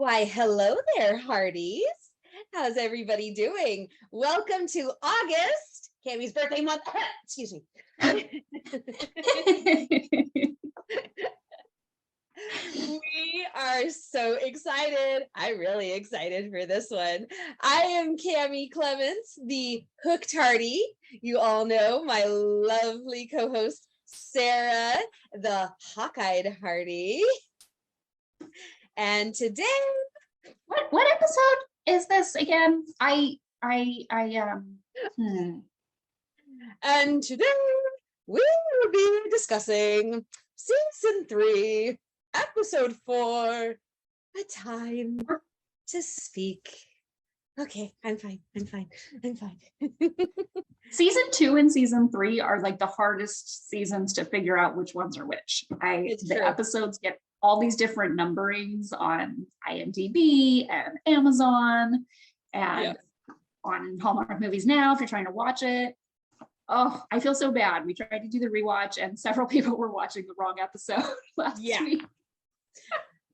Why, hello there, Hearties. How's everybody doing? Welcome to August, Cammy's birthday month. Excuse me. We are so excited. I'm really excited for this one. I am Cammy Clements, the Hooked Hearty. You all know my lovely co-host, Sarah, the Hawk-eyed Hearty. And today, what episode is this again? And today we will be discussing season 3, episode 4, A Time to Speak. Okay, I'm fine. Season 2 and season 3 are like the hardest seasons to figure out which ones are which. The episodes get all these different numberings on IMDb and Amazon and on Hallmark Movies Now if you're trying to watch it. Oh, I feel so bad. We tried to do the rewatch and several people were watching the wrong episode last week.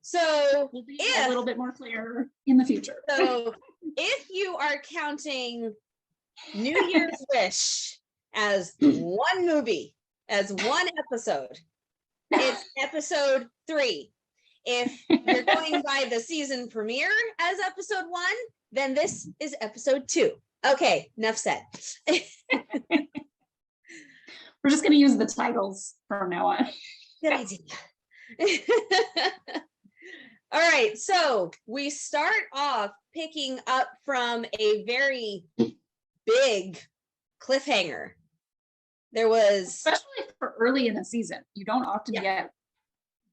So we'll be a little bit more clear in the future. So if you are counting New Year's Wish as one movie, as one episode, it's episode 3. If you're going by the season premiere as episode 1, then this is episode 2. Okay, enough said. We're just going to use the titles from now on. Good idea. All right, so we start off picking up from a very big cliffhanger. There was, especially for early in the season, you don't often get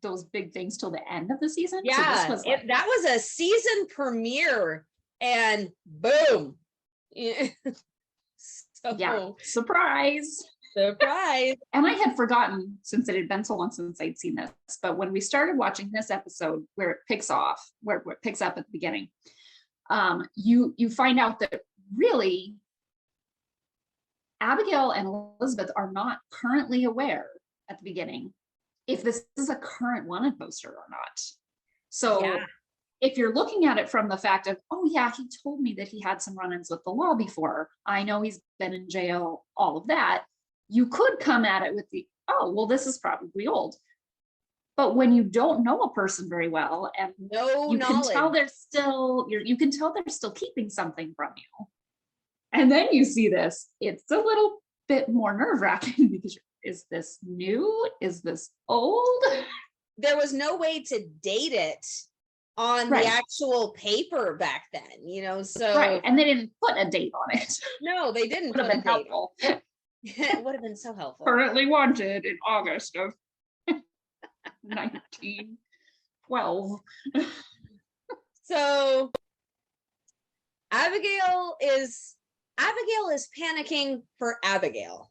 those big things till the end of the season. Yeah, so that was a season premiere, and boom. Surprise. And I had forgotten, since it had been so long since I'd seen this, but when we started watching this episode where it picks up at the beginning, you find out that really Abigail and Elizabeth are not currently aware at the beginning if this is a current wanted poster or not. So if you're looking at it from the fact of, oh yeah, he told me that he had some run-ins with the law before, I know he's been in jail, all of that, you could come at it with the, oh, well, this is probably old. But when you don't know a person very well, and you can tell they're still, you can tell they're still keeping something from you. And then you see this, it's a little bit more nerve-wracking because is this new? Is this old? There was no way to date it on the actual paper back then, so. And they didn't put a date on it. No, they didn't put a date. Helpful. It would have been so helpful. Currently wanted in August of 1912. So Abigail is panicking for Abigail,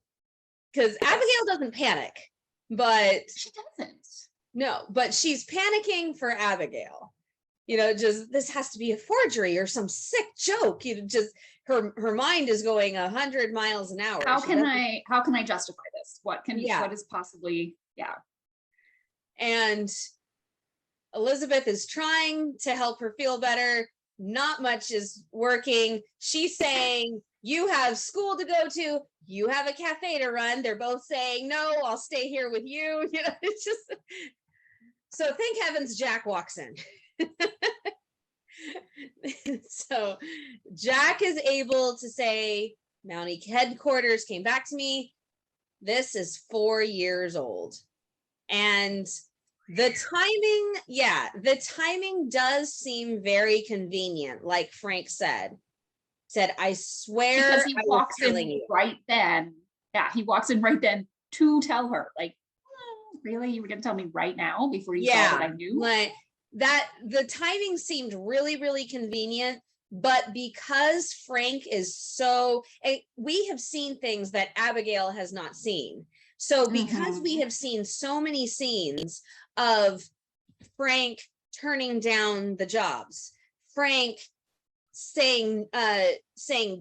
because Abigail doesn't panic, but she doesn't. No, but she's panicking for Abigail. Just this has to be a forgery or some sick joke. Her mind is going 100 miles an hour. How can I justify this? What is possibly, And Elizabeth is trying to help her feel better. Not much is working. She's saying, you have school to go to, you have a cafe to run. They're both saying, no, I'll stay here with you. It's just, so thank heavens Jack walks in. So Jack is able to say, Mountie headquarters came back to me. This is 4 years old. And the timing does seem very convenient, like Frank said, I swear, because he walks in right then. Yeah, he walks in right then to tell her, like, oh, really? You were going to tell me right now before you saw that I knew? Like that, the timing seemed really, really convenient. But because Frank is we have seen things that Abigail has not seen. So because we have seen so many scenes of Frank turning down the jobs, Frank saying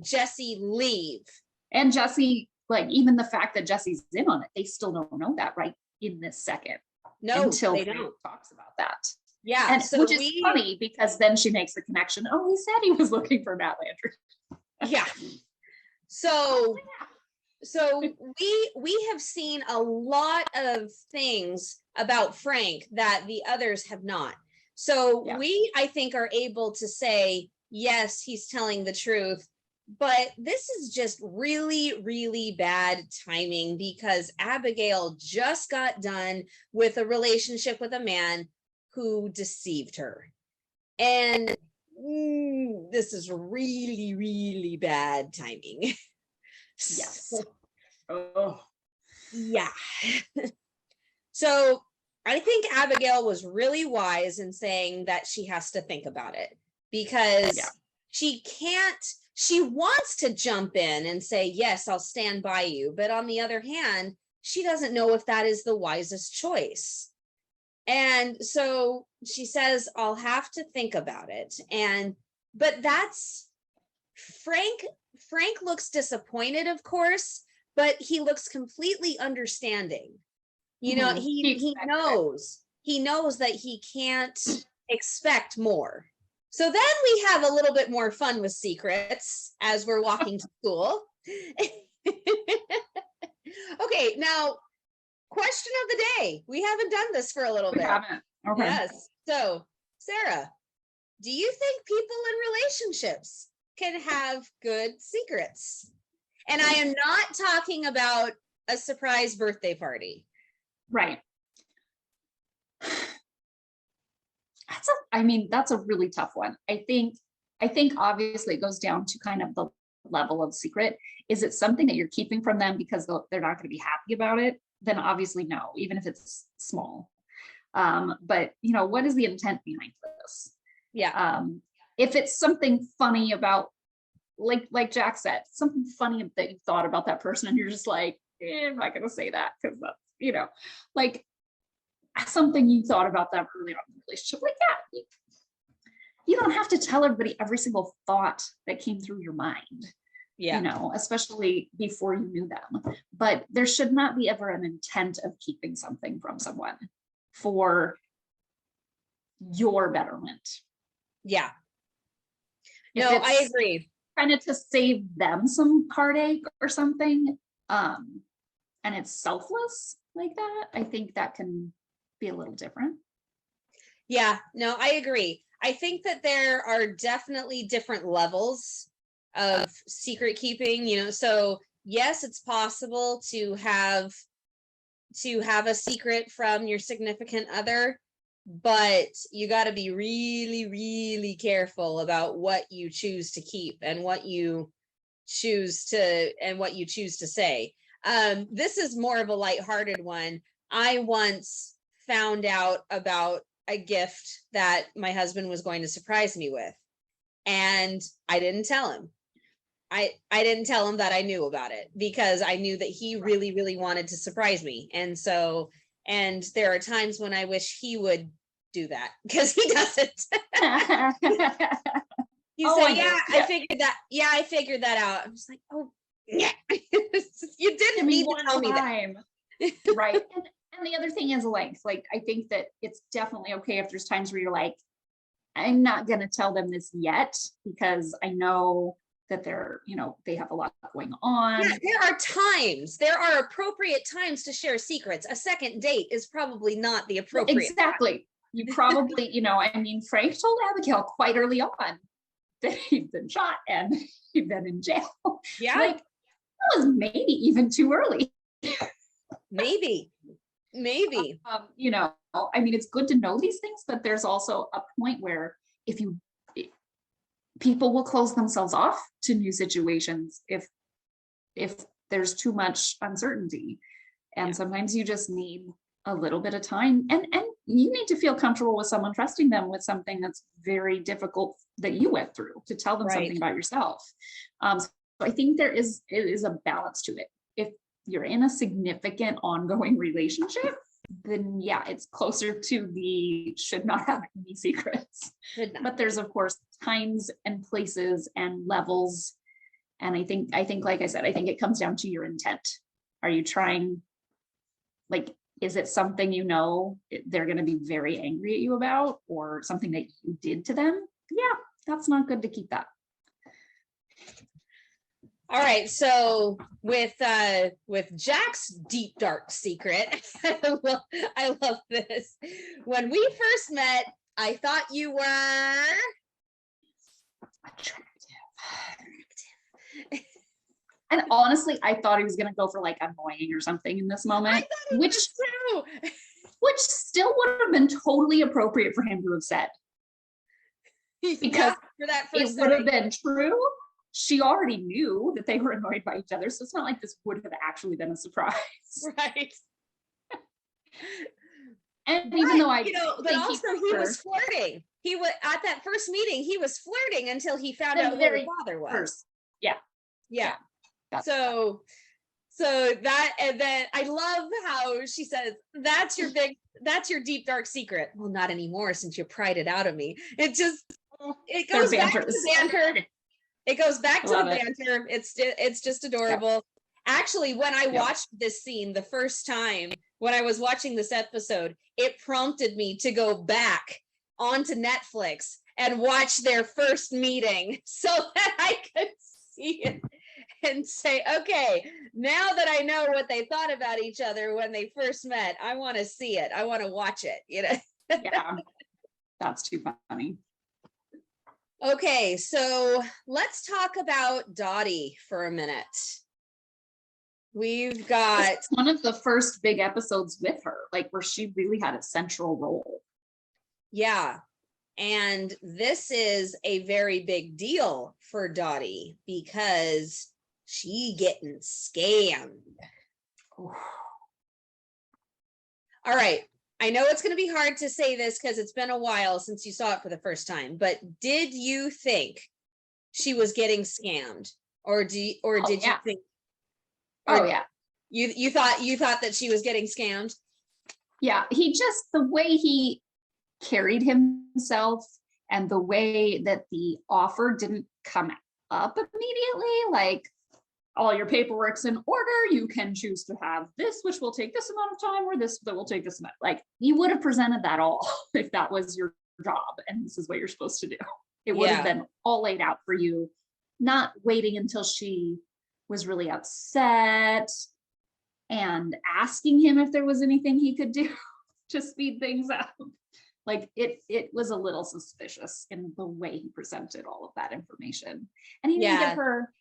Jesse leave, and Jesse, like, even the fact that Jesse's in on it, they still don't know that right in this second. No, until they Frank don't. talks about that. Yeah. And So which is funny because then she makes the connection. Oh, he said he was looking for Matt Landry. Yeah. So we have seen a lot of things about Frank that the others have not. So we, I think, are able to say, yes, he's telling the truth, but this is just really, really bad timing because Abigail just got done with a relationship with a man who deceived her. And this is really, really bad timing. Yes. Oh. Yeah. So I think Abigail was really wise in saying that she has to think about it because she wants to jump in and say, yes, I'll stand by you. But on the other hand, she doesn't know if that is the wisest choice. And so she says, I'll have to think about it. But that's Frank looks disappointed, of course, but he looks completely understanding. You know, he knows that he can't expect more. So then we have a little bit more fun with secrets as we're walking to school. Okay, now question of the day. We haven't done this for a little bit. Haven't. Okay. Yes. So, Sarah, do you think people in relationships can have good secrets? And I am not talking about a surprise birthday party. Right. That's a really tough one. I think obviously it goes down to kind of the level of secret. Is it something that you're keeping from them because they're not going to be happy about it? Then obviously no, even if it's small. But what is the intent behind this? Yeah. If it's something funny about, like Jack said, something funny that you thought about that person and you're just like, I'm not going to say that because that's, like something you thought about them early on in the relationship. Like, yeah, you don't have to tell everybody every single thought that came through your mind. Yeah. Especially before you knew them. But there should not be ever an intent of keeping something from someone for your betterment. Yeah. No, I agree. Kind of to save them some heartache or something, and it's selfless like that, I think that can be a little different. Yeah, no, I agree. I think that there are definitely different levels of secret keeping, so yes, it's possible to have a secret from your significant other, but you got to be really, really careful about what you choose to keep and what you choose to say. This is more of a lighthearted one. I once found out about a gift that my husband was going to surprise me with, and I didn't tell him. I didn't tell him that I knew about it because I knew that he really, really wanted to surprise me. And there are times when I wish he would do that because he doesn't. He's like, I figured that out. I was like, oh, yeah, you didn't need to tell me that. Right. And the other thing is like, I think that it's definitely okay if there's times where you're like, I'm not going to tell them this yet because I know that they're, they have a lot going on. Yeah, there are appropriate times to share secrets. A second date is probably not the appropriate. Exactly. Time. You probably, Frank told Abigail quite early on that he'd been shot and he'd been in jail. Yeah. Like, that was maybe even too early. Maybe. It's good to know these things, but there's also a point where people will close themselves off to new situations if there's too much uncertainty. And sometimes you just need a little bit of time, and you need to feel comfortable with someone trusting them with something that's very difficult that you went through, to tell them something about yourself. So I think it is a balance to it. If you're in a significant ongoing relationship, then it's closer to the should not have any secrets. But there's of course times and places and levels. And I think, like I said, I think it comes down to your intent. Are you trying, like, Is it something you know they're going to be very angry at you about, or something that you did to them? Yeah, that's not good to keep that. All right, so with Jack's deep dark secret, I love this. When we first met, I thought you were attractive. And honestly, I thought he was going to go for like annoying or something in this moment, which still would have been totally appropriate for him to have said. Because for that it would have been true. She already knew that they were annoyed by each other. So it's not like this would have actually been a surprise. Right. And but, even though I, but also he was flirting. He was at that first meeting, he was flirting until he found out who her father was. First. Yeah. Yeah. So that, and then I love how she says, that's your deep dark secret. Well, not anymore since you pried it out of me. It goes back to the banter. It goes back to the banter. It's just adorable. Yeah. Actually, when I watched this scene the first time, when I was watching this episode, it prompted me to go back onto Netflix and watch their first meeting so that I could see it and say, okay, now that I know what they thought about each other when they first met, I want to see it. I want to watch it, Yeah, that's too funny. Okay, so let's talk about Dottie for a minute. We've got one of the first big episodes with her, like where she really had a central role. Yeah. And this is a very big deal for Dottie because she getting scammed. All right. I know it's going to be hard to say this because it's been a while since you saw it for the first time, but did you think she was getting scammed, or did you think? You thought that she was getting scammed? Yeah, the way he carried himself and the way that the offer didn't come up immediately, like, all your paperwork's in order, you can choose to have this, which will take this amount of time, or this that will take this amount. Like, you would have presented that all if that was your job and this is what you're supposed to do. It would have been all laid out for you, not waiting until she was really upset and asking him if there was anything he could do to speed things up. Like, it was a little suspicious in the way he presented all of that information. And he didn't give her,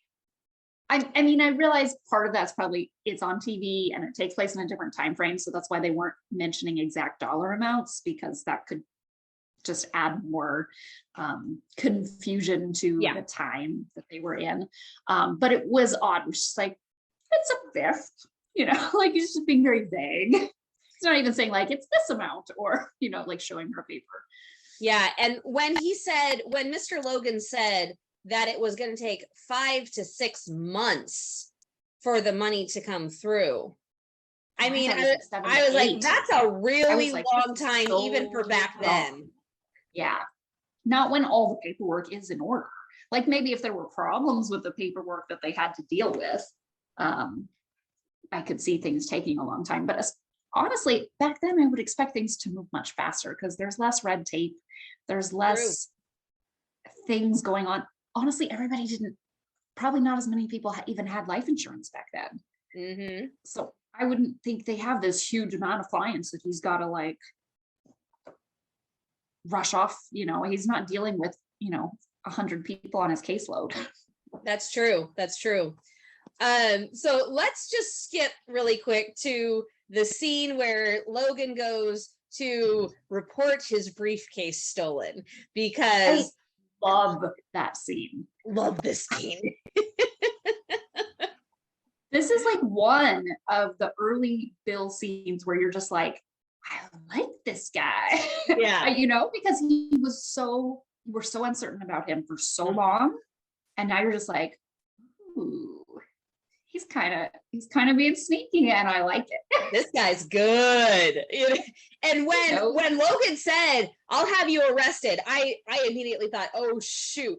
I mean, I realize part of that's probably it's on TV and it takes place in a different time frame. So that's why they weren't mentioning exact dollar amounts, because that could just add more confusion to the time that they were in. But it was odd. It was just like, it's a fifth, like he's just being very vague. He's not even saying like, it's this amount, or, like showing her paper. Yeah. And when Mr. Logan said that it was going to take 5 to 6 months for the money to come through, I mean, I was like, that's a really long time, even for back then. Yeah. Not when all the paperwork is in order. Like, maybe if there were problems with the paperwork that they had to deal with, I could see things taking a long time. But honestly, back then I would expect things to move much faster because there's less red tape. There's less things going on. Honestly, everybody probably not as many people even had life insurance back then. Mm-hmm. So I wouldn't think they have this huge amount of clients that he's got to like rush off. He's not dealing with 100 people on his caseload. That's true. So let's just skip really quick to the scene where Logan goes to report his briefcase stolen, because I love that scene. Love this scene. This is like one of the early Bill scenes where you're just like, I like this guy. Yeah. Because you were so uncertain about him for so long. And now you're just like, ooh, he's kind of being sneaky, and I like it. This guy's good. And when Logan said, I'll have you arrested, I immediately thought, oh shoot.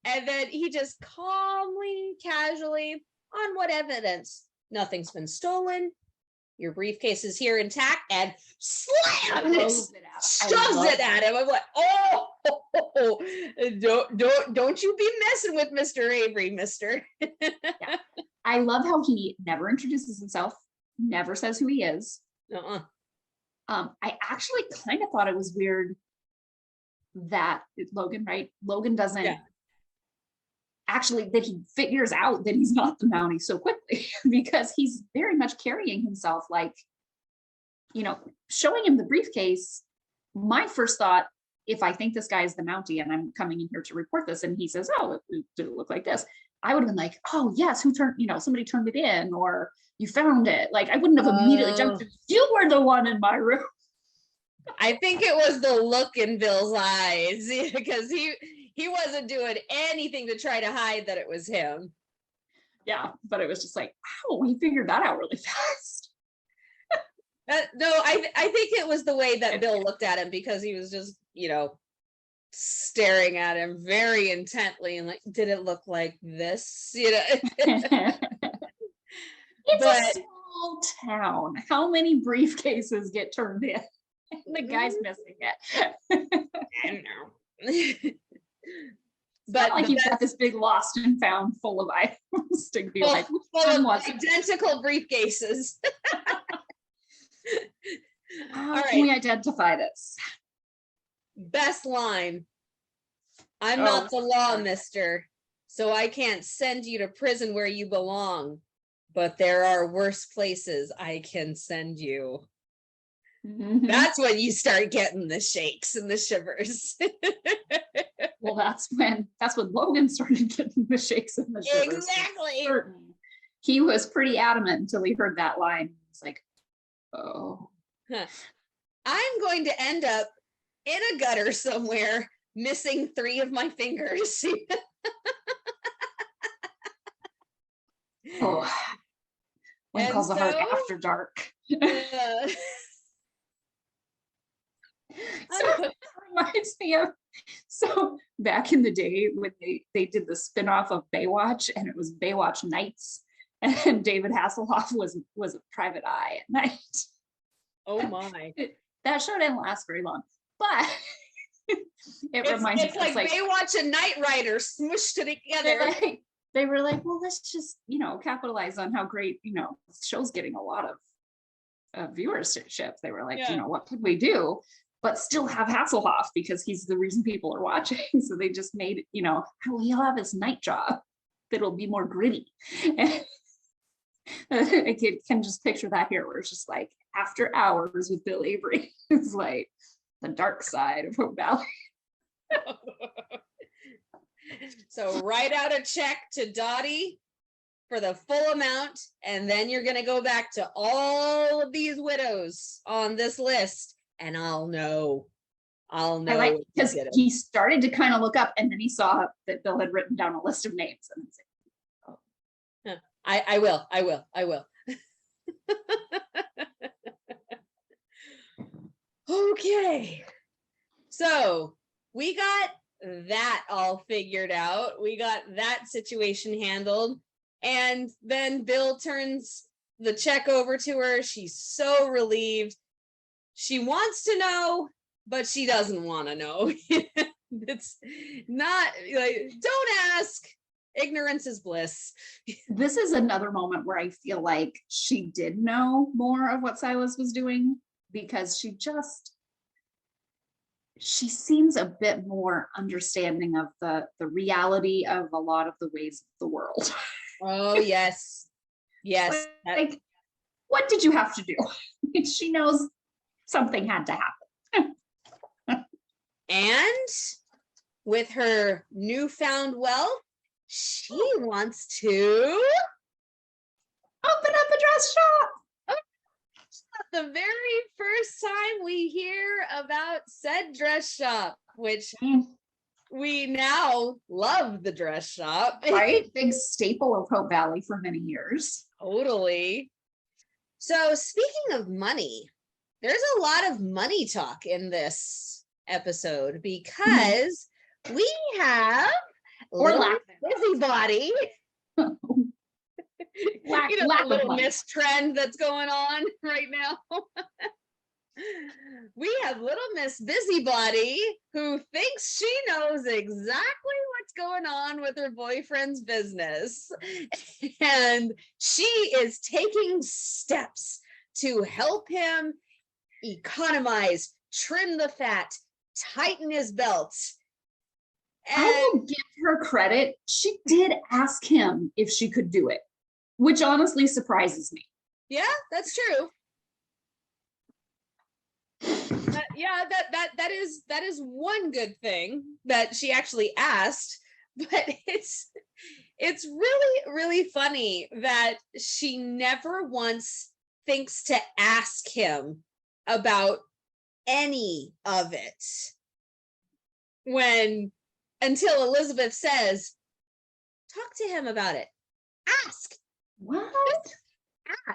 And then he just calmly, casually, on what evidence? Nothing's been stolen. your briefcase is here intact, and slam it, shoves it at him. I'm like, don't you be messing with Mr. Avery, mister. Yeah. I love how he never introduces himself, never says who he is. I actually kind of thought it was weird that Logan doesn't actually, that he figures out that he's not the Mountie so quickly, because he's very much carrying himself like, showing him the briefcase. My first thought, if I think this guy is the Mountie and I'm coming in here to report this, and he says, oh, did it look like this? I would have been like, oh yes, somebody turned it in, or you found it. Like, I wouldn't have immediately jumped to, you were the one in my room. I think it was the look in Bill's eyes, because he wasn't doing anything to try to hide that it was him. Yeah, but it was just like, wow, he figured that out really fast. No, I think it was the way that Bill looked at him, because he was just, staring at him very intently and like, did it look like this? It's a small town. How many briefcases get turned in? The guy's missing it. I don't know. But like you've got this big lost and found full of items to be like, full of identical briefcases. How can we identify this? Best line. I'm not the law, mister, so I can't send you to prison where you belong, but there are worse places I can send you. Mm-hmm. That's when you start getting the shakes and the shivers. Well, that's when Logan started getting the shakes and the shivers. Exactly. He was pretty adamant until he heard that line. He's like, oh. Huh. I'm going to end up in a gutter somewhere, missing 3 of my fingers. One calls the heart after dark. So it reminds me of, so back in the day when they did the spinoff of Baywatch, and it was Baywatch Nights, and David Hasselhoff was a private eye at night. Oh my. That show didn't last very long, but it reminds me. It's like Baywatch and Knight Rider smushed it together. They were like, well, let's just, capitalize on how great, the show's getting a lot of viewership. They were like, what could we do? But still have Hasselhoff, because he's the reason people are watching. So they just made, he'll have his night job that'll be more gritty. And I can just picture that here, where it's just like After Hours with Bill Avery. It's like the dark side of Hope Valley. So write out a check to Dottie for the full amount, and then you're going to go back to all of these widows on this list, and I'll know. I like, because he started to kind of look up, and then he saw that Bill had written down a list of names, and he's like, oh. I will. Okay. So we got that all figured out. We got that situation handled. And then Bill turns the check over to her. She's so relieved. She wants to know, but she doesn't want to know. It's not like, don't ask. Ignorance is bliss. This is another moment where I feel like she did know more of what Silas was doing, because she seems a bit more understanding of the reality of a lot of the ways of the world. Oh, yes. Yes. Like, what did you have to do? She knows something had to happen. And with her newfound wealth, she wants to open up a dress shop. The very first time we hear about said dress shop, which we now love the dress shop. Right? Big staple of Hope Valley for many years. Totally. So speaking of money, there's a lot of money talk in this episode, because we have busybody Lack the of little money. Miss trend that's going on right now. We have little Miss Busybody who thinks she knows exactly what's going on with her boyfriend's business. And she is taking steps to help him economize, trim the fat, tighten his belt. I will give her credit. She did ask him if she could do it, which honestly surprises me. Yeah, that's true. Yeah, that is one good thing that she actually asked, but it's really funny that she never once thinks to ask him about any of it until Elizabeth says, talk to him about it. Ask. What?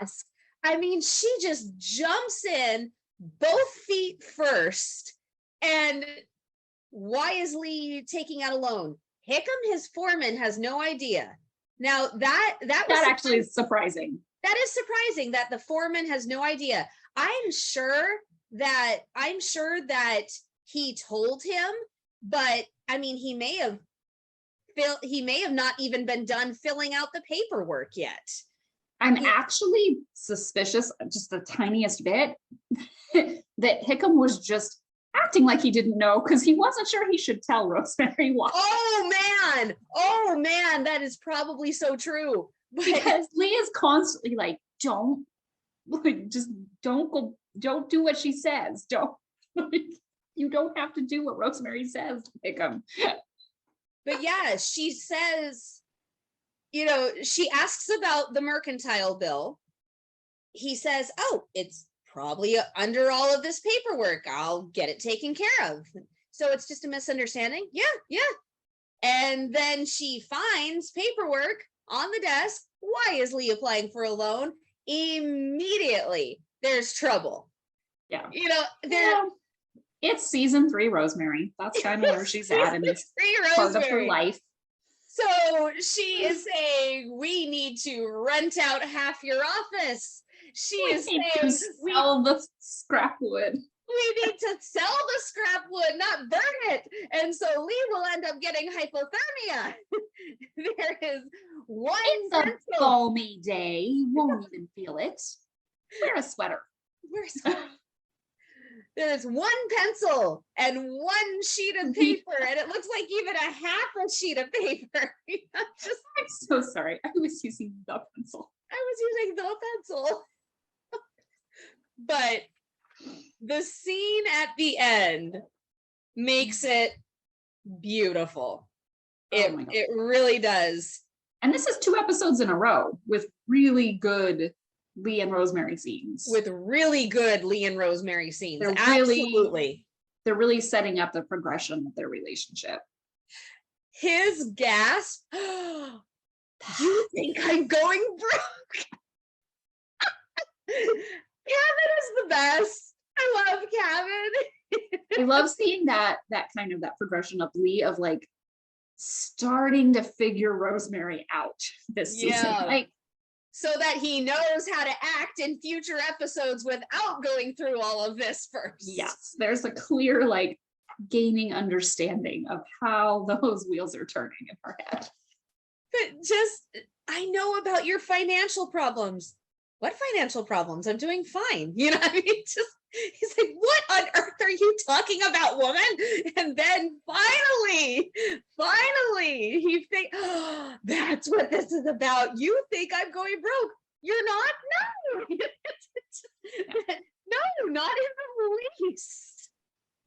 Ask. I mean, she just jumps in both feet first. And why is Lee taking out a loan? Hickam, his foreman, has no idea. Now that actually is surprising. That is surprising that the foreman has no idea. I'm sure that he told him, but I mean, he may have not even been done filling out the paperwork yet. I'm actually suspicious, just the tiniest bit, that Hickam was just acting like he didn't know because he wasn't sure he should tell Rosemary why. Oh man, that is probably so true. Because Lee is constantly like, don't do what she says. You don't have to do what Rosemary says, Hickam. But yeah, she says, she asks about the mercantile bill. He says, oh, it's probably under all of this paperwork. I'll get it taken care of. So it's just a misunderstanding. Yeah. And then she finds paperwork on the desk. Why is Lee applying for a loan? Immediately, there's trouble. Yeah. It's season 3 Rosemary. That's kind of where she's at in this part of her life. So she is saying, we need to rent out half your office. She is saying, sell the scrap wood. We need to sell the scrap wood, not burn it. And so Lee will end up getting hypothermia. There is one It's a balmy day. You won't even feel it. Wear a sweater. There's one pencil and one sheet of paper, and it looks like even a half a sheet of paper. I'm so sorry. I was using the pencil. But the scene at the end makes it beautiful. It really does. And this is 2 episodes in a row with really good Lee and Rosemary scenes. Absolutely. They're really setting up the progression of their relationship. His gasp, you think I'm going broke? Kevin is the best. I love Kevin. I love seeing that kind of that progression of Lee of like starting to figure Rosemary out this season. Like, so that he knows how to act in future episodes without going through all of this first. Yes, there's a clear like gaining understanding of how those wheels are turning in her head. But I know about your financial problems. What financial problems? I'm doing fine. You know what I mean? He's like, what on earth are you talking about, woman? And then finally, he thinks, oh, that's what this is about. You think I'm going broke. You're not? No. No, not in the least.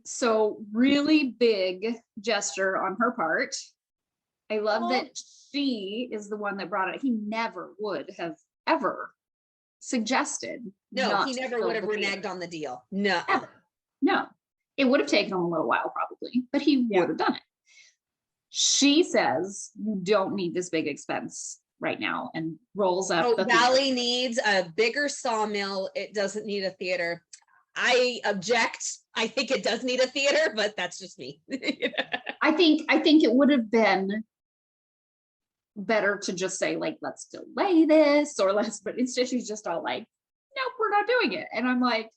So really big gesture on her part. I love that she is the one that brought it. He never would have ever suggested. No, he never would have reneged on the deal. No. Ever. No. It would have taken him a little while probably, but he would have done it. She says, you don't need this big expense right now, and rolls up the Valley needs a bigger sawmill. It doesn't need a theater. I object. I think it does need a theater, but that's just me. I think it would have been better to just say like, let's delay this or but instead she's just all like, nope, we're not doing it. And I'm like,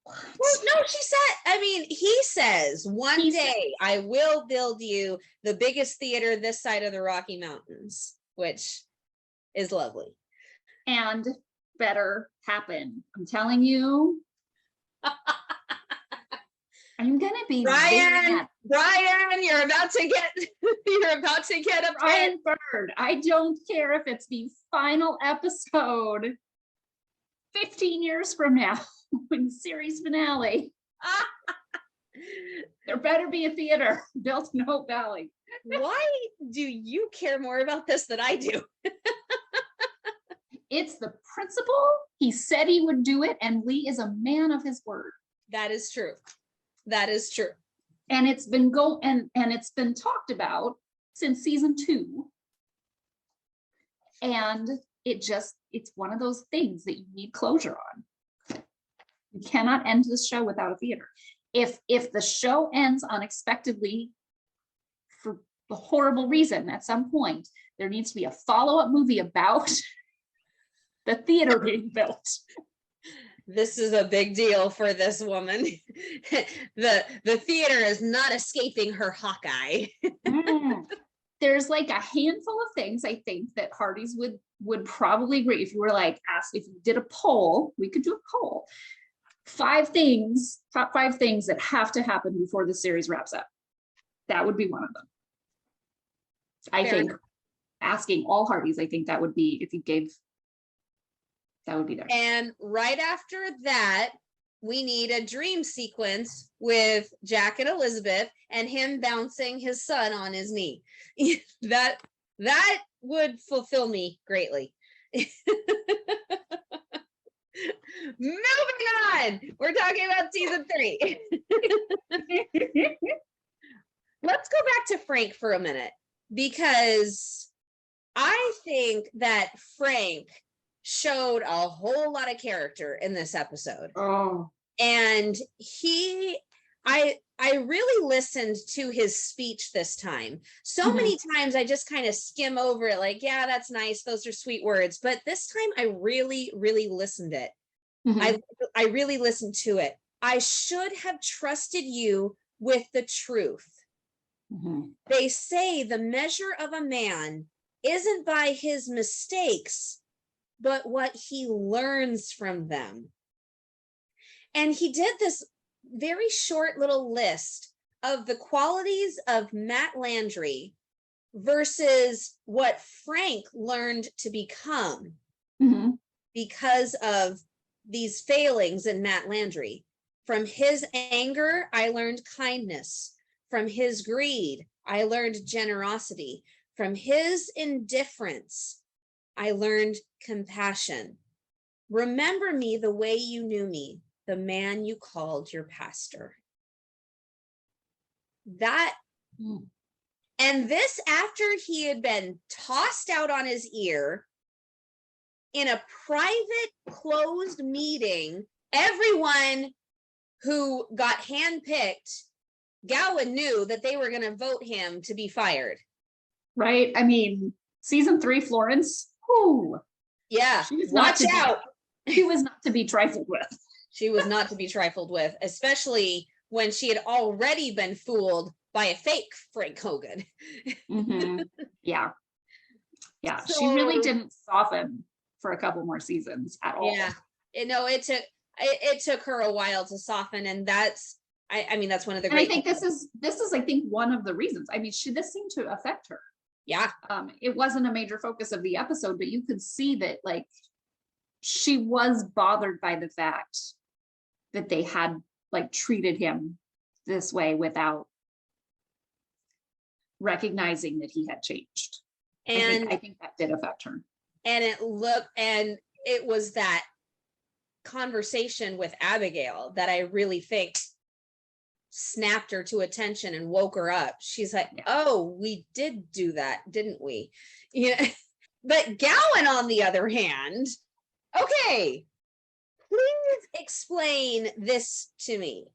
what? Well, no, she said, I mean, he says one day I will build you the biggest theater this side of the Rocky Mountains, which is lovely. And better happen. I'm telling you. I'm gonna be Brian, you're about to get up Brian Bird. I don't care if it's the final episode 15 years from now in the series finale. There better be a theater built in Hope Valley. Why do you care more about this than I do? It's the principle. He said he would do it, and Lee is a man of his word. That is true. That is true. And it's been and it's been talked about since season 2. And it's one of those things that you need closure on. You cannot end this show without a theater. If the show ends unexpectedly for a horrible reason at some point, there needs to be a follow-up movie about the theater being built. This is a big deal for this woman. The theater is not escaping her Hawkeye. There's like a handful of things I think that Hearties would probably agree. If you were like asked, if you did a poll, we could do a poll. Top 5 things that have to happen before the series wraps up. That would be one of them. I think asking all Hearties, I think that would be, if you gave, that would be there. And right after that, we need a dream sequence with Jack and Elizabeth and him bouncing his son on his knee. that would fulfill me greatly. Moving on. We're talking about season 3. Let's go back to Frank for a minute, because I think that Frank showed a whole lot of character in this episode. Oh. And I really listened to his speech this time. So many times I just kind of skim over it, like, yeah, that's nice, those are sweet words. But this time I really, really listened it. I really listened to it. I should have trusted you with the truth. They say the measure of a man isn't by his mistakes, but what he learns from them. And he did this very short little list of the qualities of Matt Landry versus what Frank learned to become because of these failings in Matt Landry. From his anger, I learned kindness. From his greed, I learned generosity. From his indifference, I learned compassion. Remember me the way you knew me, the man you called your pastor. And this after he had been tossed out on his ear in a private closed meeting. Everyone who got handpicked, Gowan knew that they were going to vote him to be fired. Right. I mean, season 3, Florence. Whoo. Yeah. Watch out. She was not to be trifled with. She was not to be trifled with, especially when she had already been fooled by a fake Frank Hogan. Yeah. Yeah. So, she really didn't soften for a couple more seasons at all. Yeah. It took her a while to soften, and that's I mean that's one of the great. I think this is I think one of the reasons. I mean, this seemed to affect her. Yeah. It wasn't a major focus of the episode, but you could see that like she was bothered by the fact that they had like treated him this way without recognizing that he had changed. And I think that did affect her. And it was that conversation with Abigail that I really think snapped her to attention and woke her up. She's like, oh, we did do that, didn't we? Yeah. But Gowan, on the other hand, okay, please explain this to me.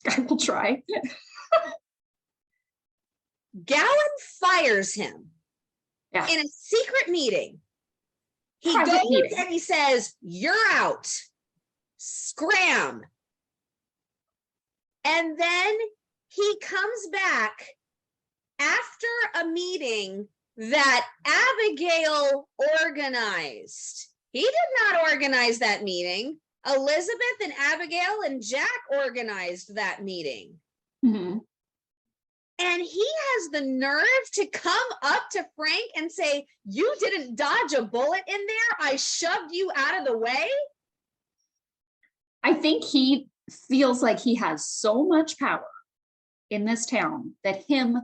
I will try. Gowan fires him Yeah. in a secret meeting. He Private goes meeting. and he says, "You're out. Scram." And then he comes back after a meeting that Abigail organized. He did not organize that meeting. Elizabeth and Abigail and Jack organized that meeting. Mm-hmm. And he has the nerve to come up to Frank and say, "You didn't dodge a bullet in there. I shoved you out of the way." I think he feels like he has so much power in this town that him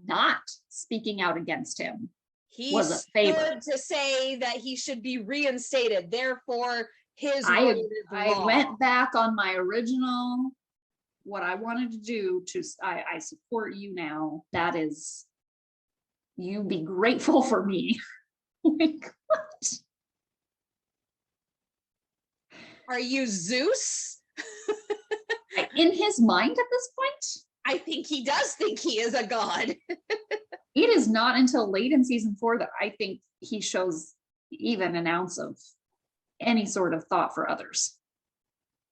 not speaking out against him He was a favor. stood to say that he should be reinstated. Therefore, his I word is law. went back on my original, what I wanted to do to, I support you now. That is, you be grateful for me. Like, what? Are you Zeus? In his mind at this point, I think he does think he is a god. it is not until late in season 4 that I think he shows even an ounce of any sort of thought for others.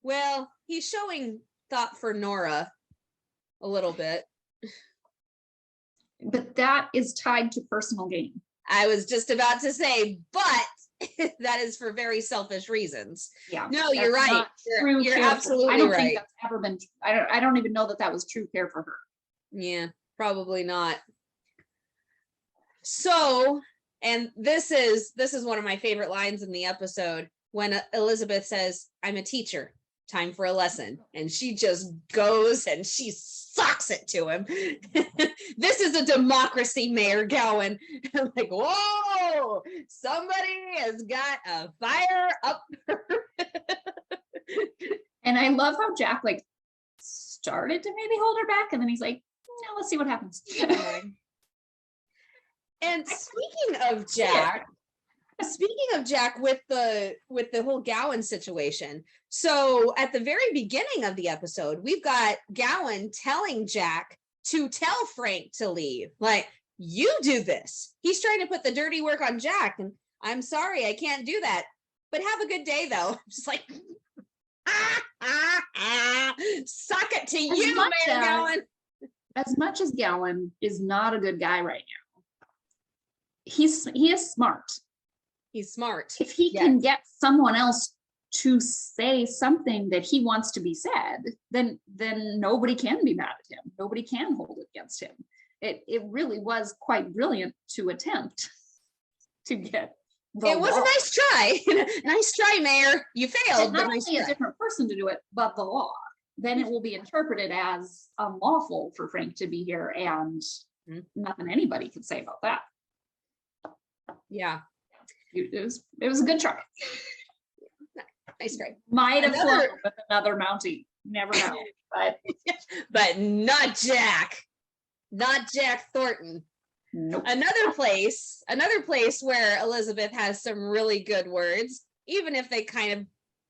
Well, he's showing thought for Nora a little bit. But that is tied to personal gain. I was just about to say, but that is for very selfish reasons. Yeah. No, you're right. You're absolutely I don't right. think that's ever been, I don't even know that was true care for her. Yeah, probably not. So, and this is one of my favorite lines in the episode when Elizabeth says, "I'm a teacher, time for a lesson," and she just goes and she sucks it to him. "This is a democracy, Mayor Gowan." I'm like, whoa, somebody has got a fire up. And I love how Jack like started to maybe hold her back, and then he's like, "No, let's see what happens." And speaking of Jack with the whole Gowan situation, so at the very beginning of the episode, we've got Gowan telling Jack to tell Frank to leave. Like, "You do this." He's trying to put the dirty work on Jack, and "I'm sorry, I can't do that, but have a good day though." I'm just like, suck it to you, Mayor Gowan. As much as Gowan is not a good guy right now, he is smart. He's smart. If he can get someone else to say something that he wants to be said, then nobody can be mad at him. Nobody can hold it against him. It really was quite brilliant to attempt to get it was law. A nice try. Nice try, Mayor. You failed. And not nice only try. a different person to do it, but the law. Then it will be interpreted as unlawful for Frank to be here, and nothing anybody can say about that. Yeah. It was a good try. Nice try. Might have flown with another Mountie. Never know. But not Jack. Not Jack Thornton. Nope. Another place where Elizabeth has some really good words, even if they kind of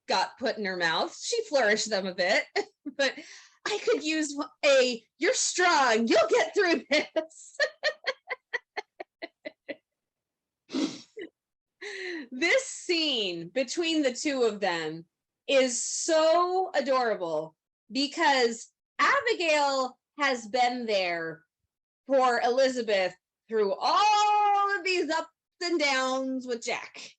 got put in her mouth. She flourished them a bit, but I could use "You're strong. You'll get through this." This scene between the two of them is so adorable because Abigail has been there for Elizabeth through all of these ups and downs with Jack.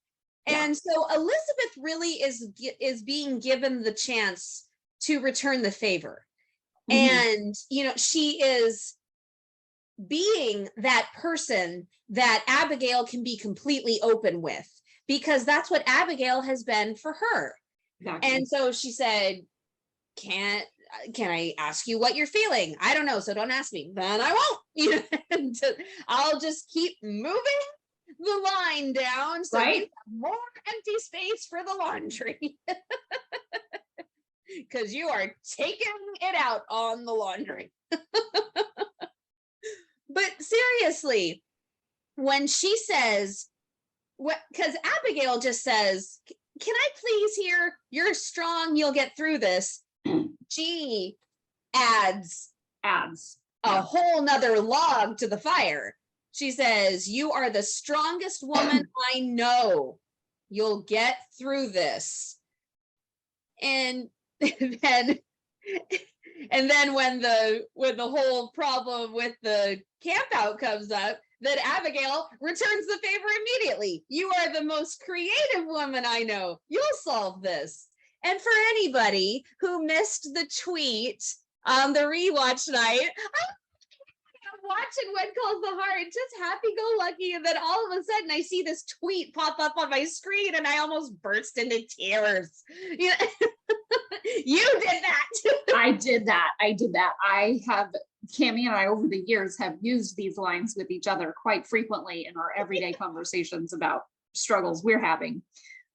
Yeah. And so Elizabeth really is being given the chance to return the favor. And, she is being that person that Abigail can be completely open with, because that's what Abigail has been for her. Exactly. And so she said, can I ask you what you're feeling? I don't know, so don't ask me. Then I won't. And I'll just keep moving the line down so you have more empty space for the laundry. Because you are taking it out on the laundry. But seriously, when she says, because Abigail just says, "Can I please hear, you're strong, you'll get through this," she adds a whole nother log to the fire. She says, "You are the strongest woman I know. You'll get through this." And then when the whole problem with the camp out comes up, then Abigail returns the favor immediately. "You are the most creative woman I know. You'll solve this." And for anybody who missed the tweet on the rewatch night, I'm watching What Calls the Heart, just happy-go-lucky, and then all of a sudden I see this tweet pop up on my screen and I almost burst into tears. You know, you did that. I did that. Cammie and I over the years have used these lines with each other quite frequently in our everyday conversations about struggles we're having.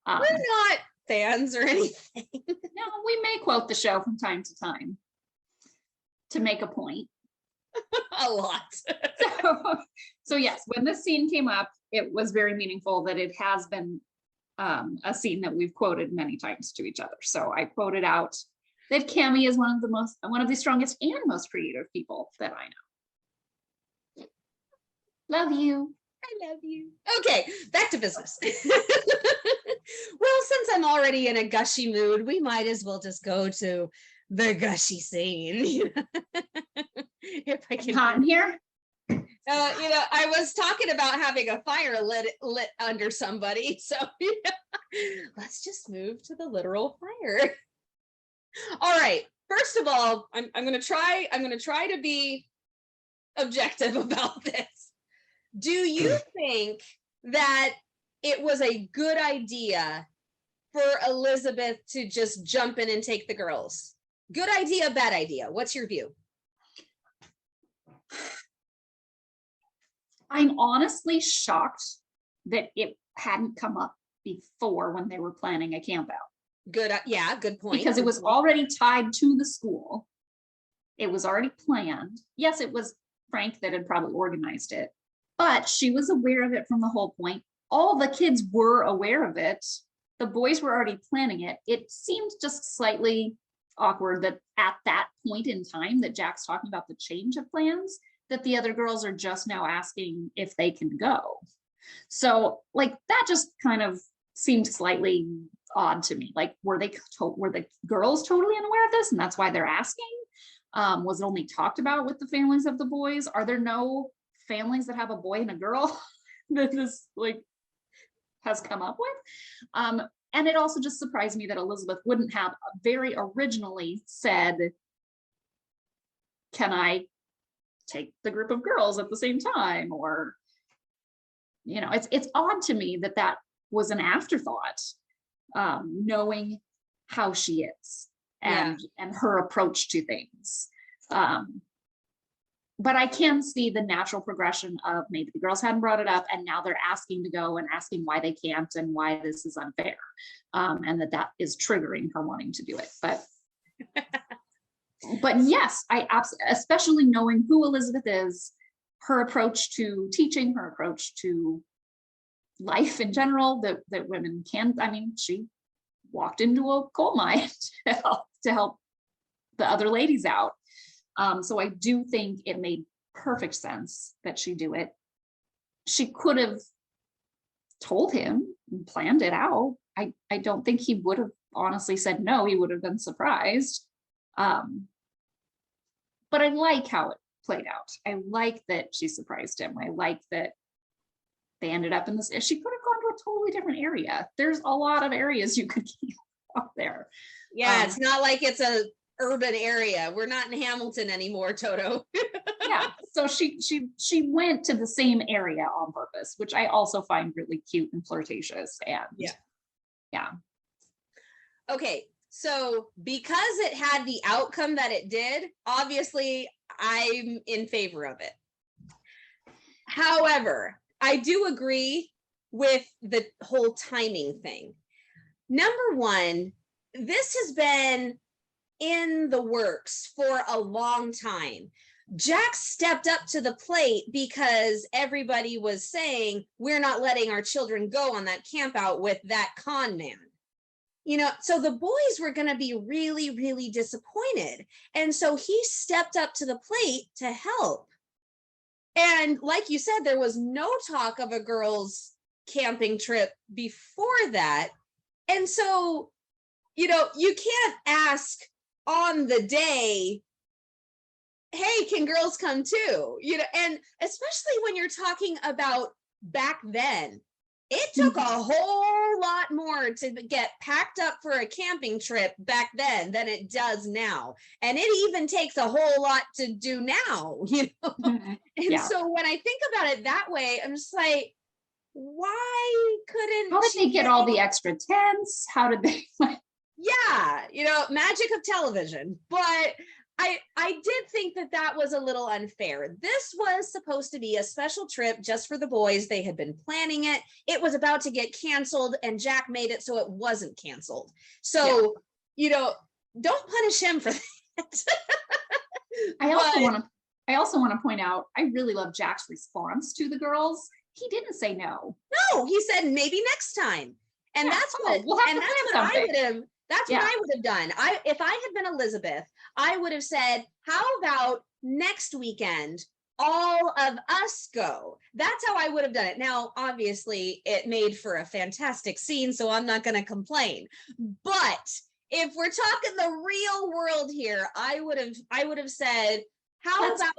We're not fans or anything. No, we may quote the show from time to time to make a point. A lot. So yes, when this scene came up, it was very meaningful that it has been a scene that we've quoted many times to each other. So I quoted out that Cammie is one of the strongest and most creative people that I know. Love you. I love you. Okay, back to business. Well, since I'm already in a gushy mood, we might as well just go to the gushy scene. If I can. Hot in here? I was talking about having a fire lit under somebody, so let's just move to the literal fire. All right. First of all, I'm gonna try to be objective about this. Do you think that it was a good idea for Elizabeth to just jump in and take the girls? Good idea, bad idea? What's your view? I'm honestly shocked that it hadn't come up before when they were planning a camp out. Good, yeah, good point. Because it was already tied to the school. It was already planned. Yes, it was Frank that had probably organized it, but she was aware of it from the whole point. All the kids were aware of it. The boys were already planning it. It seemed just slightly awkward that at that point in time that Jack's talking about the change of plans, that the other girls are just now asking if they can go. So like that just kind of seemed slightly odd to me. Like, were the girls totally unaware of this and that's why they're asking? Was it only talked about with the families of the boys? Are there no families that have a boy and a girl that this like has come up with? And it also just surprised me that Elizabeth wouldn't have very originally said, "Can I take the group of girls at the same time?" Or, you know, it's odd to me that that was an afterthought, knowing how she is and her approach to things. But I can see the natural progression of maybe the girls hadn't brought it up and now they're asking to go and asking why they can't and why this is unfair. And that is triggering her wanting to do it. But yes, I absolutely, especially knowing who Elizabeth is, her approach to teaching, her approach to life in general, that women can, I mean, she walked into a coal mine to help the other ladies out. So I do think it made perfect sense that she do it. She could have told him and planned it out. I don't think he would have honestly said no. He would have been surprised. But I like how it played out. I like that she surprised him. I like that they ended up in this. She could have gone to a totally different area. There's a lot of areas you could keep out there. Yeah, it's not like it's a urban area. We're not in Hamilton anymore, Toto. Yeah, so she went to the same area on purpose, which I also find really cute and flirtatious. And yeah. Okay, so because it had the outcome that it did, obviously I'm in favor of it. However, I do agree with the whole timing thing. Number one, this has been in the works for a long time. Jack stepped up to the plate because everybody was saying, we're not letting our children go on that camp out with that con man. You know, so the boys were going to be really, really disappointed. And so he stepped up to the plate to help. And like you said, there was no talk of a girls' camping trip before that. And so, you can't ask on the day, hey, can girls come too? And especially when you're talking about back then, it took a whole lot more to get packed up for a camping trip back then than it does now. And it even takes a whole lot to do now, And so when I think about it that way, I'm just like, why couldn't how did they get all the extra tents? How did they magic of television. But I did think that was a little unfair. This was supposed to be a special trip just for the boys. They had been planning it. It was about to get canceled, and Jack made it so it wasn't canceled. So, don't punish him for that. I also want to point out, I really love Jack's response to the girls. He didn't say no. No, he said maybe next time. And that's what I would have done. If I had been Elizabeth, I would have said, how about next weekend, all of us go? That's how I would have done it. Now, obviously, it made for a fantastic scene, so I'm not going to complain. But if we're talking the real world here, I would have said, how about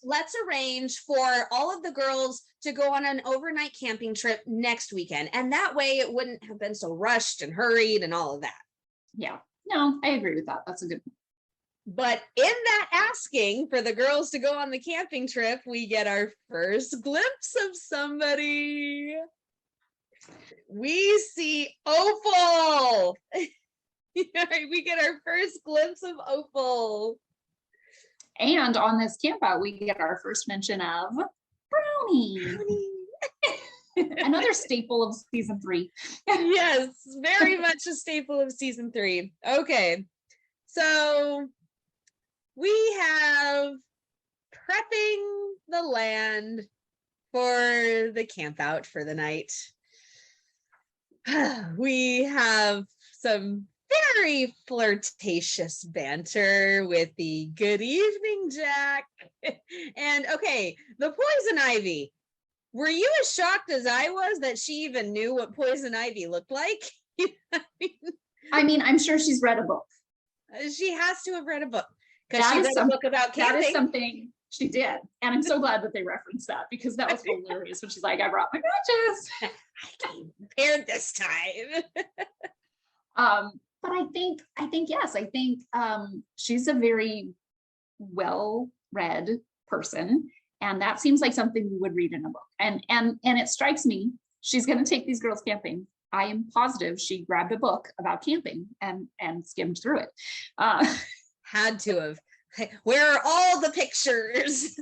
let's arrange for all of the girls to go on an overnight camping trip next weekend. And that way it wouldn't have been so rushed and hurried and all of that. Yeah, no, I agree with that. That's a good point. But in that asking for the girls to go on the camping trip, we get our first glimpse of somebody. We see Opal. We get our first glimpse of Opal. And on this campout, we get our first mention of Brownie. Another staple of season 3. Yes, very much a staple of season 3. Okay, so we have prepping the land for the campout for the night. We have some very flirtatious banter with the good evening, Jack. And okay, the poison ivy. Were you as shocked as I was that she even knew what poison ivy looked like? I mean, I'm sure she's read a book. She has to have read a book, because she read a book about camping. That is something she did. And I'm so glad that they referenced that, because that was hilarious when she's like, I brought my matches. I came prepared this time. But I think yes, she's a very well-read person, and that seems like something you would read in a book. And it strikes me, she's going to take these girls camping. I am positive she grabbed a book about camping and skimmed through it. Had to have. Where are all the pictures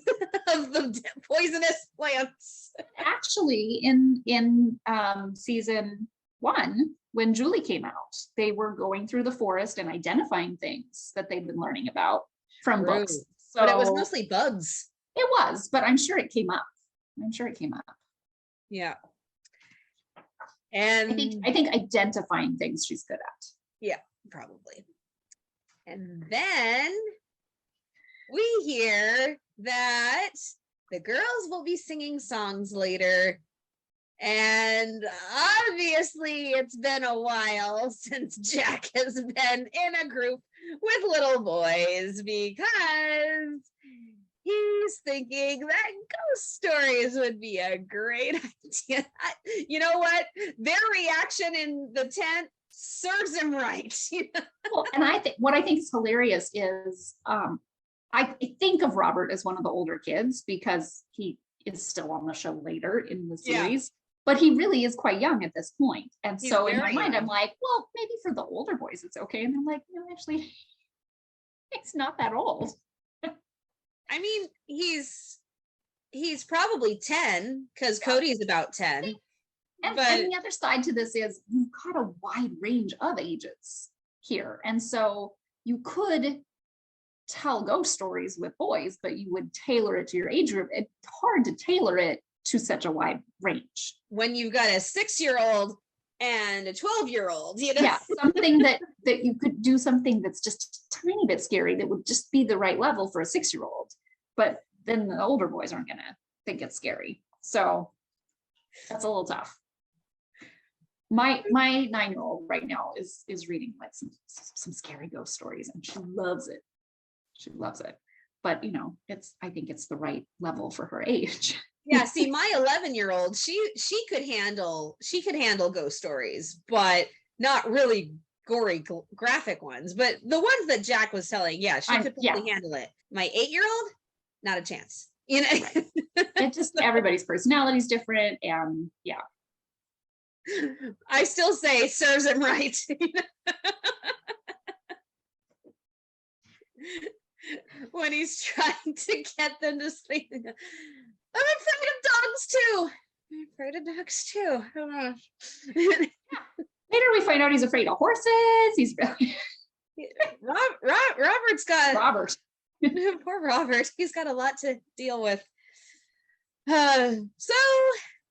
of the poisonous plants? Actually, in season 1, when Julie came out, they were going through the forest and identifying things that they'd been learning about from books. So, but it was mostly bugs. It was, but I'm sure it came up. Yeah. And I think identifying things she's good at. Yeah, probably. And then we hear that the girls will be singing songs later. And obviously it's been a while since Jack has been in a group with little boys, because he's thinking that ghost stories would be a great idea. You know what? Their reaction in the tent serves him right. Well, and what I think is hilarious is I think of Robert as one of the older kids, because he is still on the show later in the series. But he really is quite young at this point. And so in my mind, I'm like, well, maybe for the older boys, it's okay. And I'm like, no, actually, it's not that old. I mean, he's probably 10, because Cody's about 10. And the other side to this is you've got a wide range of ages here. And so you could tell ghost stories with boys, but you would tailor it to your age group. It's hard to tailor it to such a wide range. When you've got a 6-year-old and a 12-year-old, Yeah, something that you could do something that's just a tiny bit scary that would just be the right level for a 6-year-old. But then the older boys aren't gonna think it's scary. So that's a little tough. My 9-year-old right now is reading like some scary ghost stories, and she loves it. She loves it. But I think it's the right level for her age. Yeah, see, my 11-year-old, she could handle ghost stories, but not really gory graphic ones. But the ones that Jack was telling, yeah, she could probably handle it. My 8-year-old, not a chance. It just, everybody's personality is different, and yeah. I still say serves him right. When he's trying to get them to sleep. I'm afraid of dogs too. I'm afraid of dogs too. Later we find out he's afraid of horses. He's really Robert's got Robert. Poor Robert. He's got a lot to deal with. So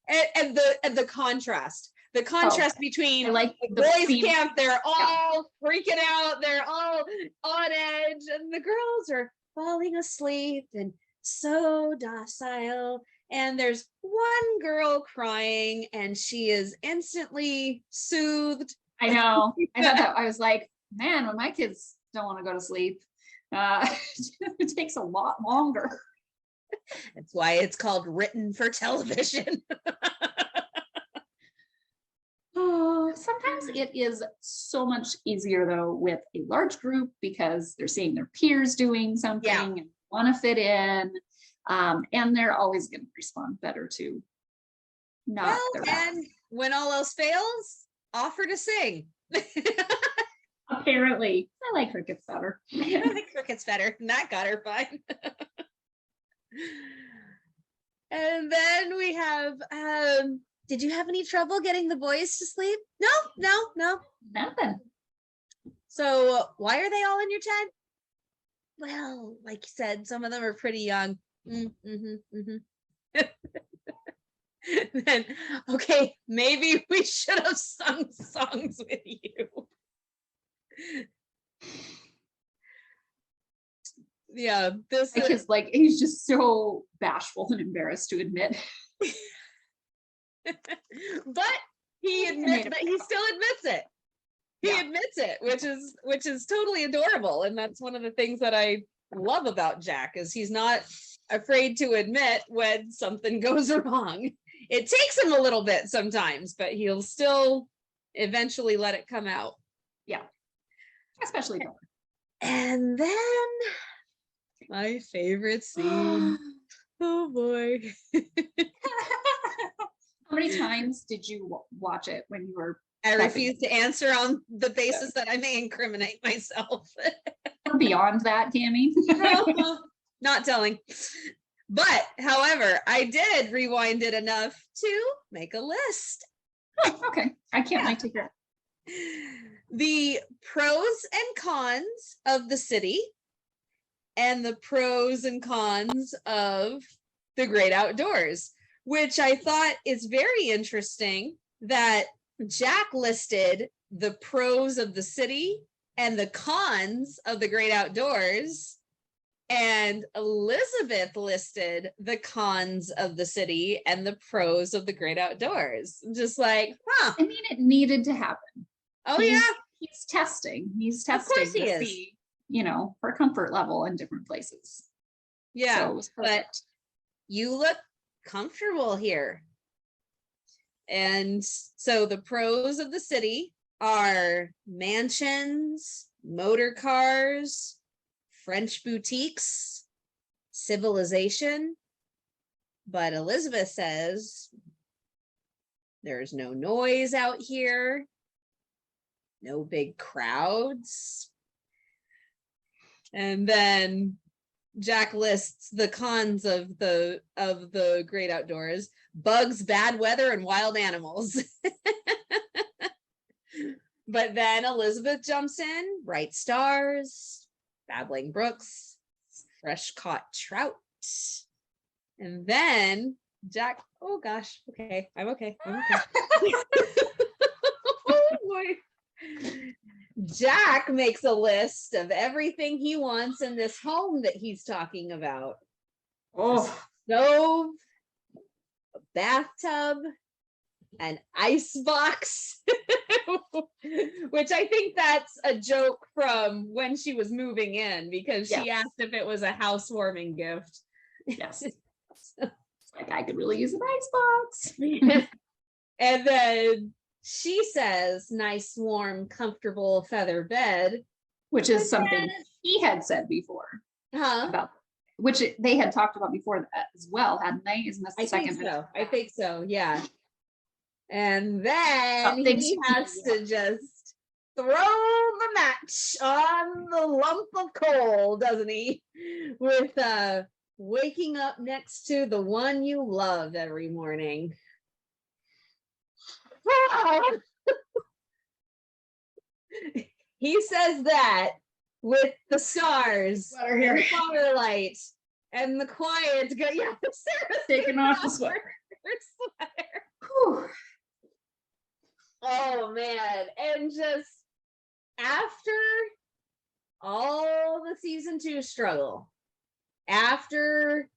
and the contrast. The contrast between like the boys' camp, they're all freaking out, they're all on edge, and the girls are falling asleep and so docile. And there's one girl crying, and she is instantly soothed. I know. I thought that. I was like, man, when my kids don't want to go to sleep, it takes a lot longer. That's why it's called written for television. Sometimes it is so much easier though with a large group, because they're seeing their peers doing something and want to fit in, and they're always going to respond better to not. And when all else fails, offer to sing. Apparently, I like crickets better. I like crickets better, and that got her fine. And then we have did you have any trouble getting the boys to sleep? No. Nothing. So why are they all in your tent? Well, like you said, some of them are pretty young. Then, okay, maybe we should have sung songs with you. Yeah, this is like, he's just so bashful and embarrassed to admit. But he still admits it. He admits it, which is totally adorable. And that's one of the things that I love about Jack, is he's not afraid to admit when something goes wrong. It takes him a little bit sometimes, but he'll still eventually let it come out. Yeah. Especially Dottie. And then my favorite scene. Oh boy. How many times did you watch it when you were? I refuse to answer on the basis that I may incriminate myself. Or beyond that, Tammy. Not telling. But, however, I did rewind it enough to make a list. Oh, okay. I can't wait to hear it. The pros and cons of the city, and the pros and cons of the great outdoors, which I thought is very interesting that Jack listed the pros of the city and the cons of the great outdoors, and Elizabeth listed the cons of the city and the pros of the great outdoors. Just like, I mean, it needed to happen. Oh, he's testing. He's testing. Of course he to is. See, her comfort level in different places. Yeah, so it was perfect. But you look comfortable here. And so the pros of the city are mansions, motor cars, French boutiques, civilization. But Elizabeth says there's no noise out here, no big crowds. And then Jack lists the cons of the great outdoors: bugs, bad weather, and wild animals. But then Elizabeth jumps in: bright stars, babbling brooks, fresh caught trout. And then Jack, oh gosh, okay, I'm okay. Oh boy. Jack makes a list of everything he wants in this home that he's talking about. Oh, stove, a bathtub, an ice box, which I think that's a joke from when she was moving in, because she asked if it was a housewarming gift. Yes. Like, I could really use an ice box. And then she says, nice, warm, comfortable feather bed. Which is something he had said before. About, which they had talked about before that as well, hadn't they? Isn't this the second? I think so, yeah. And then he has to just throw the match on the lump of coal, doesn't he? With waking up next to the one you love every morning. He says that with the stars and the firelight and the quiet. Yeah, Sarah's taking off the sweater. Oh man. And just after all the season 2 struggle, after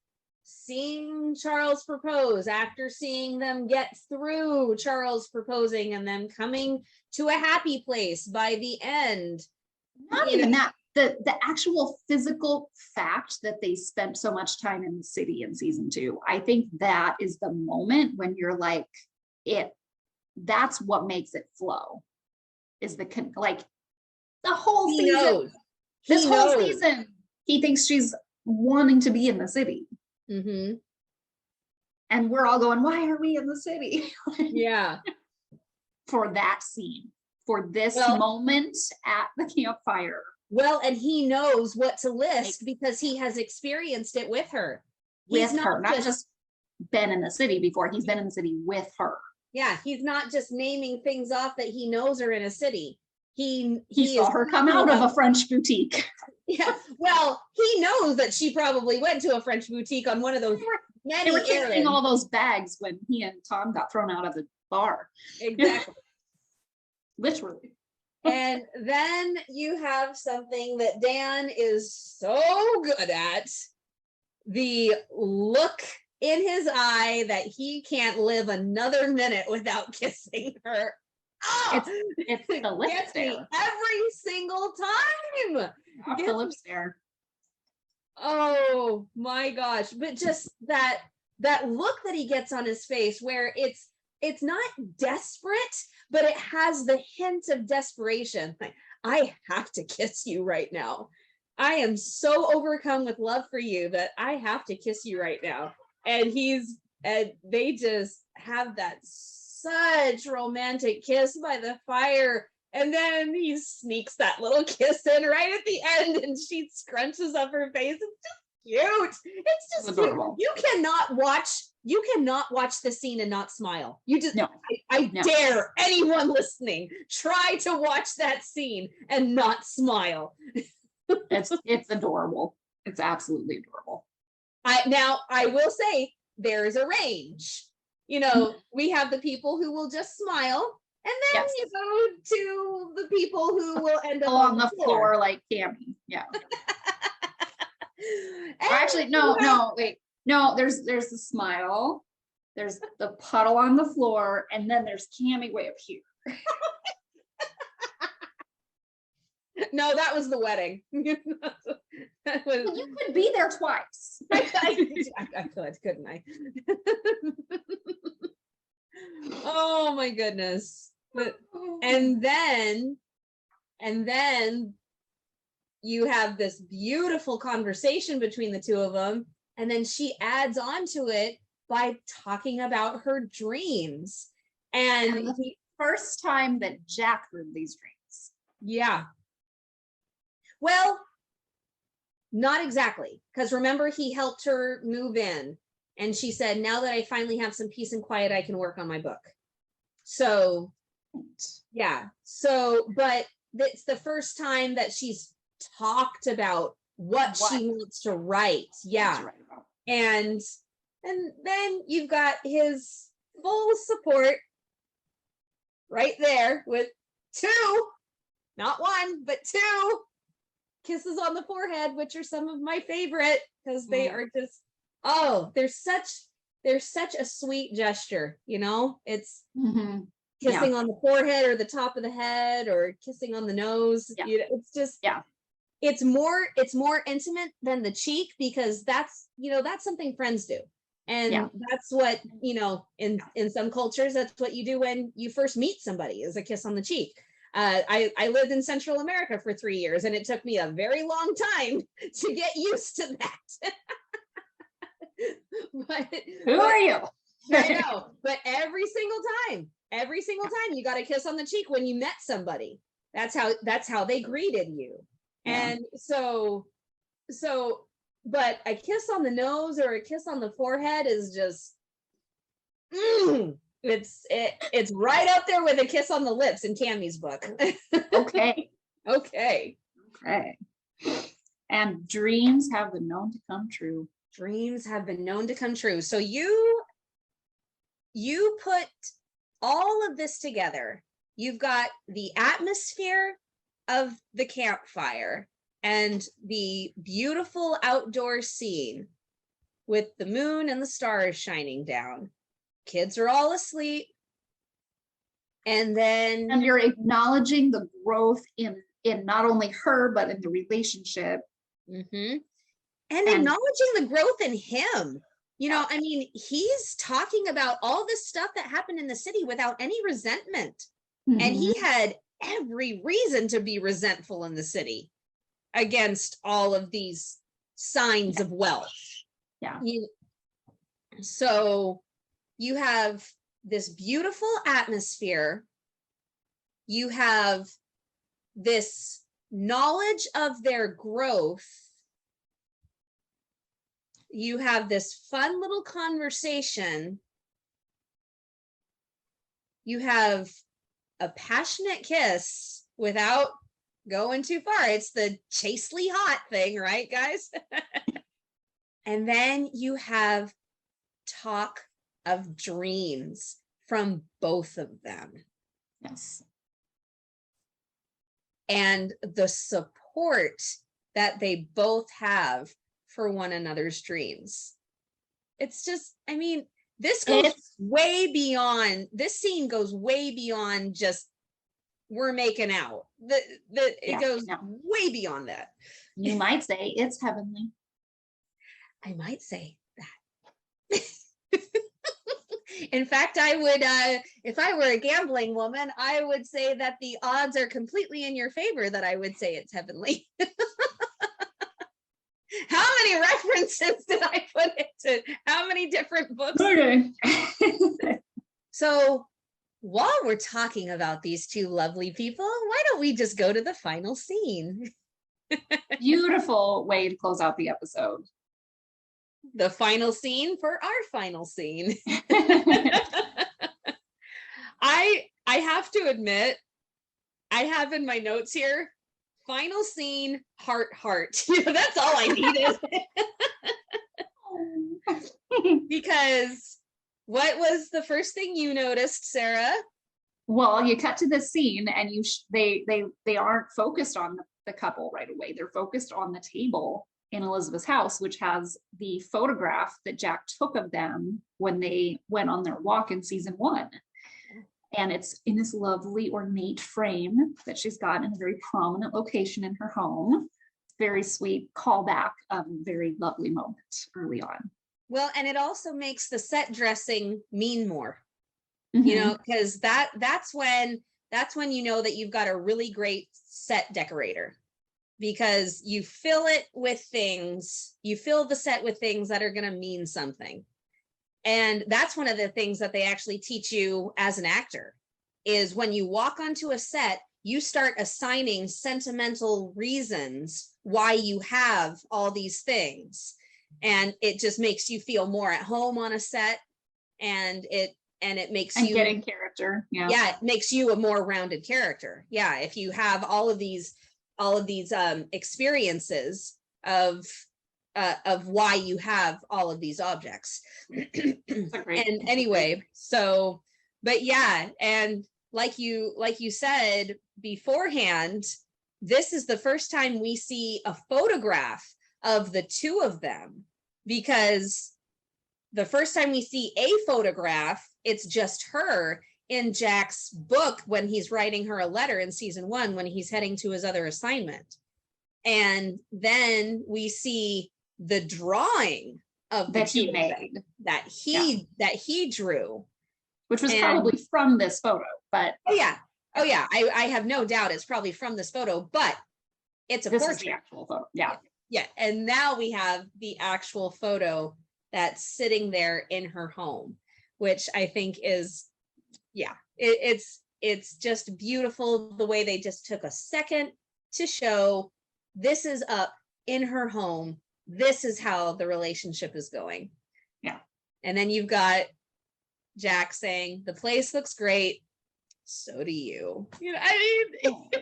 seeing Charles propose, after seeing them get through Charles proposing and them coming to a happy place by the end. Not even that, the actual physical fact that they spent so much time in the city in season 2, I think that is the moment when you're like, that's what makes it flow, is the whole season. This whole season, he thinks she's wanting to be in the city. Mm-hmm. And we're all going, why are we in the city? Yeah. For that scene, for this moment at the campfire. Well, and he knows what to list because he has experienced it with her. With her, not just been in the city before, he's been in the city with her. Yeah, he's not just naming things off that he knows are in a city. He saw her come out of a French boutique. Yeah, well, he knows that she probably went to a French boutique on one of those They were carrying all those bags when he and Tom got thrown out of the bar. Exactly. Literally. And then you have something that Dan is so good at, the look in his eye that he can't live another minute without kissing her. Oh, it's the lip stare. Every single time. The lip stare. Oh my gosh. But just that look that he gets on his face where it's not desperate, but it has the hint of desperation. Like, I have to kiss you right now. I am so overcome with love for you that I have to kiss you right now. And they just have that such romantic kiss by the fire. And then he sneaks that little kiss in right at the end and she scrunches up her face. It's just cute. It's just adorable. Cute. You cannot watch the scene and not smile. You just, no. I dare anyone listening, try to watch that scene and not smile. It's adorable. It's absolutely adorable. I will say there's a range. You know, we have the people who will just smile, and then you go to the people who will end up on the floor like Cammy. Yeah. Actually, no, wait. No, there's the smile, there's the puddle on the floor, and then there's Cammy way up here. No, that was the wedding. You could be there twice. I could, couldn't I? Oh my goodness. And then you have this beautiful conversation between the two of them. And then she adds on to it by talking about her dreams. And the first time that Jack heard these dreams. Yeah. Well, not exactly. Because remember, he helped her move in. And she said, now that I finally have some peace and quiet, I can work on my book. So, yeah. So, but it's the first time that she's talked about what she wants to write. Yeah. And then you've got his full support right there with 2, not 1, but 2 kisses on the forehead, which are some of my favorite because they are just oh, there's such a sweet gesture, you know. It's kissing on the forehead or the top of the head or kissing on the nose. You know, it's just it's more intimate than the cheek, because that's, you know, that's something friends do. And that's what, you know, in some cultures, that's what you do when you first meet somebody, is a kiss on the cheek. I lived in Central America for 3 years, and it took me a very long time to get used to that. Who are you? I know, but every single time you got a kiss on the cheek when you met somebody. That's how they greeted you. And so but a kiss on the nose or a kiss on the forehead is just it's right up there with a kiss on the lips in Tammy's book. Okay. And dreams have been known to come true. Dreams have been known to come true. So you put all of this together. You've got the atmosphere of the campfire and the beautiful outdoor scene with the moon and the stars shining down. Kids are all asleep. And you're acknowledging the growth in not only her, but in the relationship. And acknowledging the growth in him. You know, I mean, he's talking about all this stuff that happened in the city without any resentment. And he had every reason to be resentful in the city against all of these signs of wealth. So you have this beautiful atmosphere. You have this knowledge of their growth. You have this fun little conversation. You have a passionate kiss without going too far. It's the chastely hot thing, right, guys? And then you have talk of dreams from both of them. Yes. And the support that they both have for one another's dreams. It's just, I mean, this goes way beyond, this scene goes way beyond just we're making out. It goes way beyond that. You might say it's heavenly. I might say that. In fact, I would, if I were a gambling woman, I would say that the odds are completely in your favor that I would say it's heavenly. How many references did I put into how many different books? Okay. So while we're talking about these two lovely people, why don't we just go to the final scene? Beautiful way to close out the episode. The final scene for our final scene. I have to admit, I have in my notes here, final scene, heart. That's all I needed. Because what was the first thing you noticed, Sarah? Well, you cut to this scene and they aren't focused on the couple right away. They're focused on the table in Elizabeth's house, which has the photograph that Jack took of them when they went on their walk in season 1. And it's in this lovely ornate frame that she's got in a very prominent location in her home. Very sweet callback of a very lovely moment early on. Well, and it also makes the set dressing mean more, you know, because that's when you know that you've got a really great set decorator, because you fill it with things, you fill the set with things that are going to mean something. And that's one of the things that they actually teach you as an actor, is when you walk onto a set, you start assigning sentimental reasons why you have all these things. And it just makes you feel more at home on a set. And it makes you get in character. Yeah, it makes you a more rounded character. Yeah, if you have all of these experiences of why you have all of these objects. And anyway, so, but yeah, and like you said beforehand, this is the first time we see a photograph of the two of them. because the first time we see a photograph, it's just her in Jack's book when he's writing her a letter in season 1 when he's heading to his other assignment. And then we see the drawing of that he made, that he drew, which was probably from this photo. But oh yeah, I have no doubt it's probably from this photo, but it's a portrait. Is the actual photo. Yeah. And now we have the actual photo that's sitting there in her home, which I think is, it's just beautiful the way they just took a second to show this is up in her home. This is how the relationship is going. Yeah. And then you've got Jack saying, the place looks great. So do you. I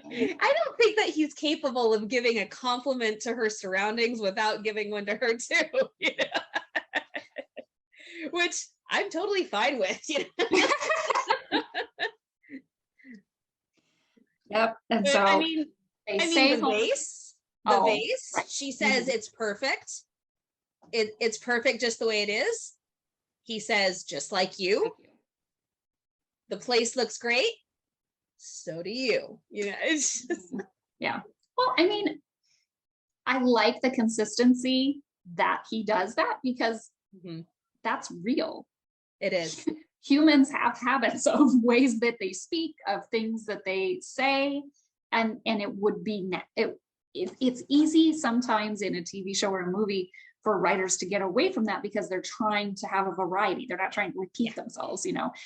mean, I don't think that he's capable of giving a compliment to her surroundings without giving one to her too. Which I'm totally fine with. Yep. And so I mean the vase. Right. She says it's perfect. It's perfect just the way it is. He says, just like you. The place looks great. So do you. It's just... Yeah. Well, I mean, I like the consistency that he does that because that's real. It is. Humans have habits of ways that they speak, of things that they say, and it would be it's easy sometimes in a TV show or a movie for writers to get away from that because they're trying to have a variety. They're not trying to repeat themselves,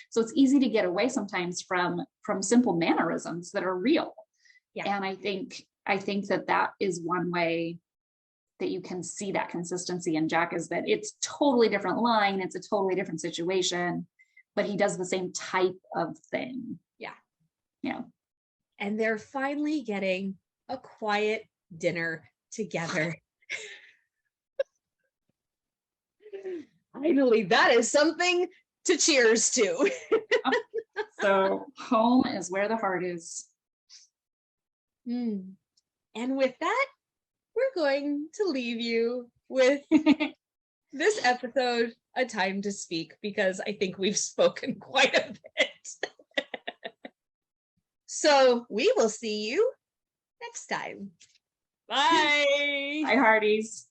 So it's easy to get away sometimes from simple mannerisms that are real. Yeah. And I think that is one way that you can see that consistency in Jack, is that it's totally different line, it's a totally different situation, but he does the same type of thing. Yeah. And they're finally getting a quiet dinner together. Finally, that is something to cheers to. So home is where the heart is. And with that, we're going to leave you with this episode, A Time to Speak, because I think we've spoken quite a bit. So we will see you next time. Bye. Bye, Hearties.